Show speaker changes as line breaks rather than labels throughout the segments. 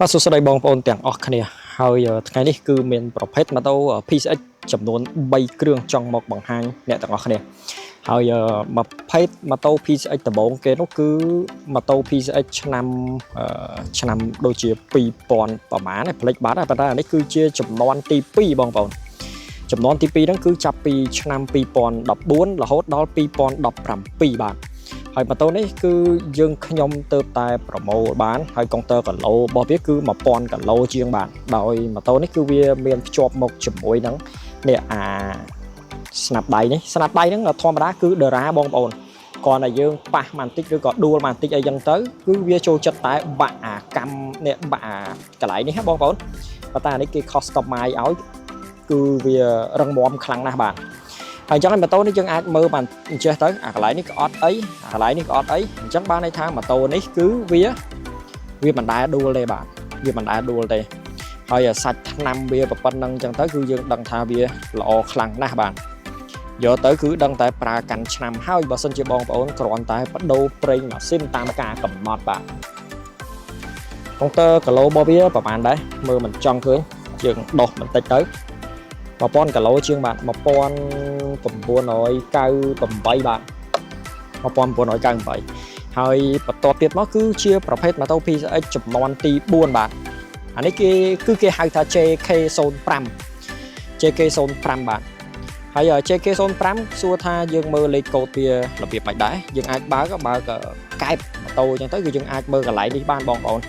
បាទសួស្តីបងប្អូនទាំងអស់គ្នាហើយថ្ងៃនេះគឺមានប្រភេទម៉ូតូ PCX ចំនួន3គ្រឿងចង់មកបង្ហាញអ្នកទាំងអស់គ្នាហើយប្រភេទម៉ូតូ PCX ដំបូងគេនោះគឺម៉ូតូ PCX ឆ្នាំដូចជា2000ប្រហែលផ្លេចបាត់ហើយប៉ុន្តែអានេះគឺជាចំនួនទី2បងប្អូនចំនួនទី2ហ្នឹងគឺចាប់ពីឆ្នាំ2014រហូតដល់2017បាទហើយម៉ូតូនេះគឺយើងខ្ញុំទៅតែប្រម៉ូលបានហើយកុងទ័រគីឡូរបស់វាគឺ1000គីឡូជាងបាទដោយម៉ូតូនេះគឺវាមានភ្ជាប់មកជាមួយនឹងនេះស្នាប់ដៃនេះស្នាប់ដៃហ្នឹងធម្មតាគឺដឺរ៉ាបងប្អូនគ្រាន់តែយើងប៉ះបន្តិចឬក៏ដួលបន្តិចអីចឹងទៅគឺវាចូលចិត្តតែបាក់អាកម្មនេះបាក់អាកន្លែងនេះបងប្អូនប៉ុន្តែអានេះគេ customize ឲ្យគឺវារឹងមាំខ្លាំងណាស់បាទហើយអញ្ចឹងម៉ូតូនេះយើងអាចមើលបានអញ្ចេះទៅអាកន្លែងនេះក៏អត់អីអាកន្លែងនេះក៏អត់អីអញ្ចឹងបានន័យថាម៉ូតូនេះគឺវាមិនដែលដួលទេបាទវាមិនដែលដួលទេហើយសាច់ថ្នាំវាប៉ុណ្្នឹងអញ្ចឹងទៅគឺយើងដឹងថាវាល្អខ្លាំងណាស់បាទយកទៅគឺដឹងតែប្រើកាន់ឆ្នាំហើយបើសិនជាបងប្អូនគ្រាន់តែបដូរប្រេងម៉ាស៊ីនតាមការកំណត់បាទកុងទ័រគីឡូរបស់វាប្រហែលដែរមើលមិនចង់ឃើញយើងដោះបន្តិចទៅ1000គីឡូជាងបាទ1998បាទ1998ហើយបន្ទាប់ទៀតមកគឺជាប្រភេទម៉ូតូ PCX ចំនួនទី4បាទអានេះគេហៅថា JK05 JK05 បាទហើយ JK05 សួរថាយើងមើលលេខកូដវារបៀបម៉េចដែរយើងអាចបើកកែបម៉ូតូអញ្ចឹងទៅគឺយើងអាចមើលកន្លែងនេះបានបងប្អូន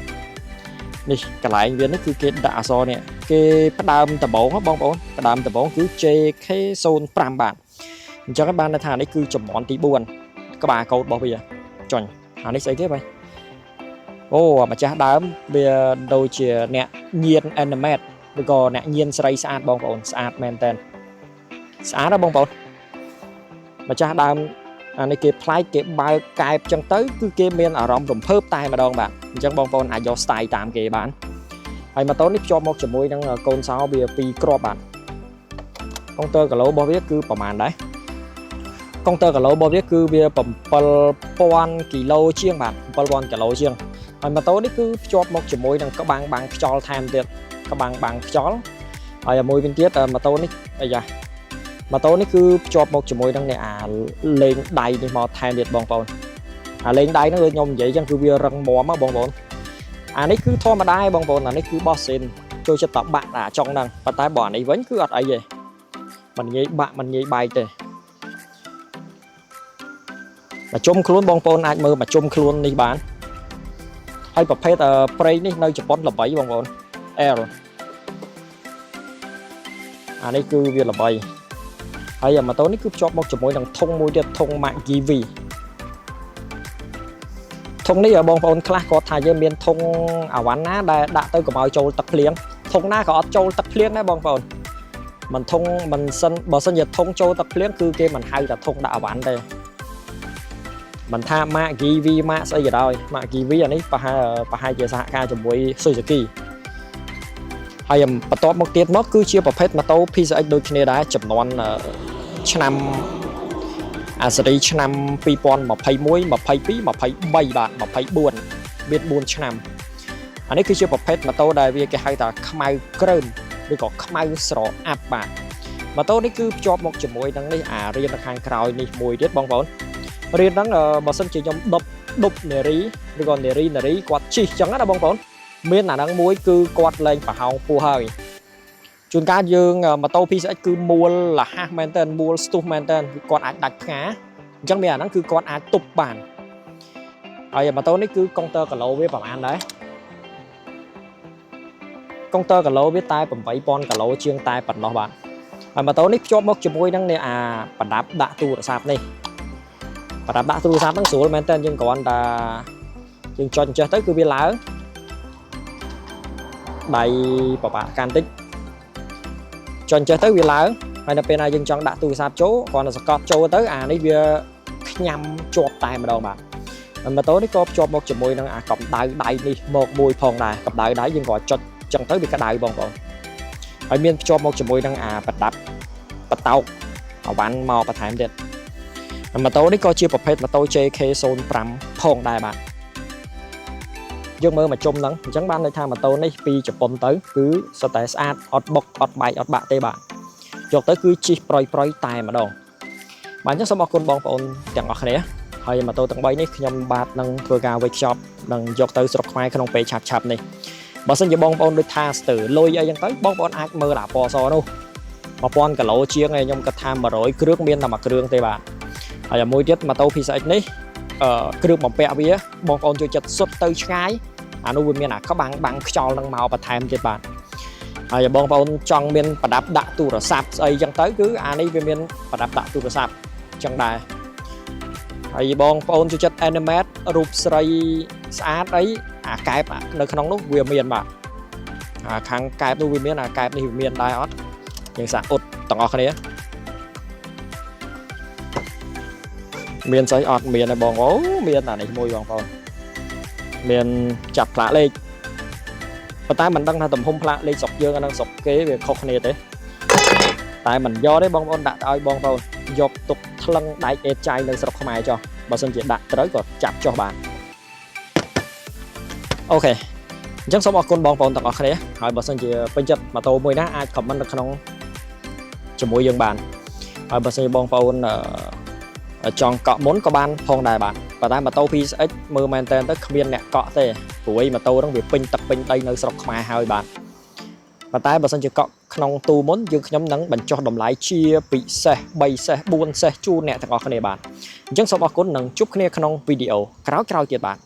នេះកន្លែងវានេះគឺគេដាក់អក្សរនេះគេផ្ដើមដំបូងបងប្អូនផ្ដើមដំបូងគឺ JK05 បាទអញ្ចឹងបានន័យថានេះគឺចំនួនទី4ក្បាលកូដរបស់វាចុញអានេះស្អីគេបាទអូម្ចាស់ដើមវាដូចជាអ្នកញៀន animate ឬក៏អ្នកញៀនស្រីស្អាតបងប្អូនស្អាតមែនតើស្អាតណាបងប្អូនម្ចាស់ដើមអានេះគេប្លែកគេបើកកែបចឹងទៅគឺគេមានអារម្មណ៍រំភើបតែម្ដងបាទអញ្ចឹងបងប្អូនអាចយក style តាមគេបានហើយម៉ូតូនេះភ្ជាប់មកជាមួយនឹងកូនសោវា2គ្រាប់បាទកុងទ័រគីឡូរបស់វាគឺប្រហែលដែរកុងទ័រគីឡូរបស់វាគឺវា7000គីឡូជាងបាទ7000គីឡូជាងហើយម៉ូតូនេះគឺភ្ជាប់មកជាមួយនឹងក្បាំងបាំងខ្យល់ថែមទៀតក្បាំងបាំងខ្យល់ហើយមួយវិញទៀតម៉ូតូនេះអាយ៉ាម៉ូតូនេះគឺភ្ជាប់មកជាមួយនឹងលេងដៃនេះមកថែមទៀតបងប្អូនលេងដៃហ្នឹងដូចខ្ញុំនិយាយចឹងគឺវារឹងមាំបងប្អូនអានេះគឺធម្មតាបងប្អូនអានេះគឺបោះសេនចូលចិត្តតបាក់ចុងហ្នឹងប៉ុន្តែបើអានេះវិញគឺអត់អីទេមិនងាយបាក់មិនងាយបែកទេមកជុំខ្លួនបងប្អូនអាចមើលមកជុំខ្លួននេះបានហើយប្រភេទប្រេងនេះនៅជប៉ុនល្បីបងប្អូន L អានេះគឺវាល្បីហើយម៉ូតូនេះគឺភ្ជាប់មកជាមួយនឹងធុងមួយទៀតធុង McGV ធុងនេះបងប្អូនខ្លះគាត់ថាយើងមានធុងអាវ៉ាន់ណាដែលដាក់ទៅកុំឲ្យចូលទឹកភ្លៀងធុងណាក៏អត់ចូលទឹកភ្លៀងដែរបងប្អូនមិនធុងមិនសិនបើសិនជាធុងចូលទឹកភ្លៀងគឺគេមិនហៅថាធុងដាក់អាវ៉ាន់ទេមិនថា McGV ម៉ាកស្អីក៏ដោយ McGV អានេះប្រហែលជាសហការជាមួយ Suzuki ហើយបន្ទាប់មកទៀតមកគឺជាប្រភេទម៉ូតូ PCX ដូចគ្នាដែរចំនួនឆ្នាំស៊េរីឆ្នាំ2021 22 23បាទ24មាន4ឆ្នាំអានេះគឺជាប្រភេទម៉ូតូដែលវាគេហៅថាខ្មៅក្រើមឬក៏ខ្មៅស្រអាប់បាទម៉ូតូនេះគឺភ្ជាប់មកជាមួយនឹងនេះរៀននៅខាងក្រោយនេះមួយទៀតបងប្អូនរៀនហ្នឹងបើសិនជាខ្ញុំដប់នារីឬក៏នារីគាត់ជិះចឹងណាបងប្អូនមានអាហ្នឹងមួយគឺគាត់លែងប្រហោងពោះហើយជួនកាលយើងម៉ូតូ PCX គឺមូលលះហាស់មែនតើមូលស្ទុះមែនតើគាត់អាចដាច់ផ្ងាអញ្ចឹងមានអាហ្នឹងគឺគាត់អាចទប់បានហើយម៉ូតូនេះគឺកុងទ័រគីឡូវាប្រហែលដែរកុងទ័រគីឡូវាតែ8000គីឡូជាងតែប៉ុណ្ណោះបាទហើយម៉ូតូនេះភ្ជាប់មកជាមួយនឹងប្រដាប់ដាក់ទូរស័ព្ទនេះប្រដាប់ដាក់ទូរស័ព្ទហ្នឹងស្រួលមែនតើយើងគ្រាន់តែយើងចុចចេះទៅគឺវាឡើងដៃប្របាក់កាន់តិចចុចចេះទៅវាឡើងហើយនៅពេលណាយើងចង់ដាក់ទូរស័ព្ទចូលគ្រាន់តែសកត់ចូលទៅអានេះវាខ្ញាំជាប់តែម្ដងបាទម៉ូតូនេះក៏ភ្ជាប់មកជាមួយនឹងកម្ដៅដៃនេះមកមួយផងដែរកម្ដៅដៃយើងក៏ចុចចឹងទៅវាក្ដៅបងប្អូនហើយមានភ្ជាប់មកជាមួយនឹងប្រដាប់បតោកអាវ៉ាន់មកបន្ថែមទៀតម៉ូតូនេះក៏ជាប្រភេទម៉ូតូ JK05 ផងដែរបាទ dương mơ mà chung nắng chẳng ban đây tham mà tô này pi chụp bom tới cứ sao tại sát ọt bọc ọt bài ọt bạ tê bạn chụp tới cứ chi proi tài mà đâu bạn chắc sao mà con bong ôn chẳng ngọt này hay mà tôi tặng bay này nhom bạt nâng vừa gà với shop nâng chụp tới sọc mai không phải chạp này bà xin cho bong ôn đôi tha từ lôi ai chẳng tới bong ôn ai mơ là bò so đâu mà pon cả lỗ chiếc này nhom cả tham mà rồi cứ nước miên là mặc đường tê bạn hay là môi tiết mà tôi phi sạch này cứ được một bẹ bía bong ôn cho chặt xuất tới trái nó vừa miền có bằng cho năng màu và thèm trên bàn giờ bong ôn trong miền và đạp đạ tu rồi sạp ấy chẳng tới cứ ấy về miền và đạp đạ tu rồi sạp chẳng đài bong ôn cho chất animate rụp sợi sát đấy cái nơi không lúc vừa miền mà kháng cái tôi vừa miền là cái này miền đai ót những sản ột tổng ở này miền sấy ọt miền này bong ố miền là này môi bong ôn miền chặt lạ lên và tay mình đang là tầm hung lạ lên sọc dương đang sọc kế về khóc này thế tại mình do đấy bong ôn đã ai bong ôn dọc tục lăng đại ép chai lên sọc mai cho bà xin chị đặt tới còn chặt cho bạn ok chắc số một con bong ôn tặng ở đây hỏi bà xin chị bên chất mà tôi mới đã ai comment được không cho mỗi dương bàn hỏi bà xin bong ôn chọn cọ muốn có ban phong đài bạn và ta mà tôi phi x mưa men tên tới không biên nè cọ thế của mà tôi đang việc pin tập pin đây nơi sọc mai hai bạn và ta bà sân chỉ cọ không tu muốn dương nhóm nắng bẩn cho đồng lái chia bị xe bay xe buôn xe chu nè thằng ngọc này bạn chẳng sau đó có nâng chúc kia không video cáo tiệt bạn